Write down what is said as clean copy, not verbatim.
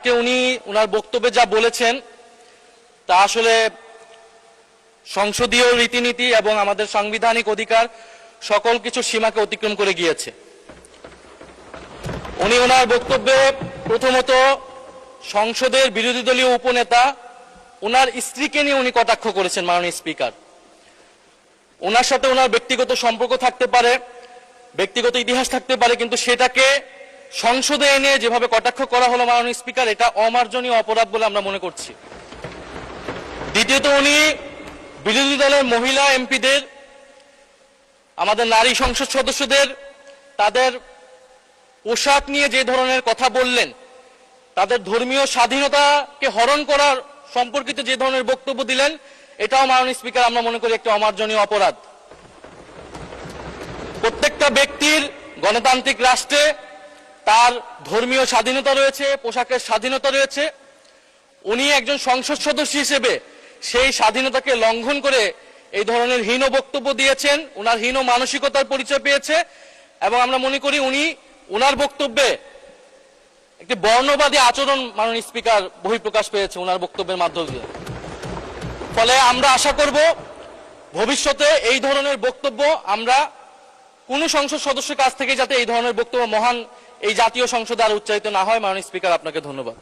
আজকে উনি ওনার বক্তব্যে যা বলেছেন তা আসলে সংসদীয় রীতিনীতি এবং আমাদের সাংবিধানিক অধিকার সকল কিছু সীমাকে অতিক্রম করে গিয়েছে। উনি ওনার বক্তব্যে প্রথমত সংসদের বিরোধী দলীয় উপনেতা ওনার স্ত্রীকে নিয়ে উনি কটাক্ষ করেছেন। মাননীয় স্পিকার, ওনার সাথে ওনার ব্যক্তিগত সম্পর্ক থাকতে পারে, ব্যক্তিগত ইতিহাস থাকতে পারে, কিন্তু সেটাকে সংসদে এনে যেভাবে কটাক্ষ করা হলো মাননীয় স্পিকার, এটা অমার্জনীয় অপরাধ বলে আমরা মনে করছি। দ্বিতীয়ত উনি বিরোধী দলের মহিলা এমপিদের, আমাদের নারী সংসদ সদস্যদের তাদের পোশাক নিয়ে যে ধরনের কথা বললেন, তাদের ধর্মীয় স্বাধীনতাকে হরণ করার সম্পর্কিত যে ধরনের বক্তব্য দিলেন, এটাও মাননীয় স্পিকার আমরা মনে করি একটি অমার্জনীয় অপরাধ। প্রত্যেকটা ব্যক্তির গণতান্ত্রিক রাষ্ট্রে তার ধর্মীয় স্বাধীনতা রয়েছে, পোশাকের স্বাধীনতা রয়েছে। উনি একজন সংসদ সদস্য হিসেবে সেই স্বাধীনতাকে লঙ্ঘন করে এই ধরনের হীন বক্তব্য দিয়েছেন, ওনার হীন মানসিকতার পরিচয় পেয়েছে এবং আমরা মনে করি উনি ওনার বক্তব্যে একটি বর্ণবাদী আচরণ মাননীয় স্পিকার বহিঃপ্রকাশ পেয়েছে ওনার বক্তব্যের মাধ্যমে। ফলে আমরা আশা করব ভবিষ্যতে এই ধরনের বক্তব্য আমরা কোন সংসদ সদস্যের কাছ থেকে যাতে এই ধরনের বক্তব্য মহান এই জাতীয় সংসদে আর উচ্চারিত না হয়। মাননীয় স্পিকার, আপনাকে ধন্যবাদ।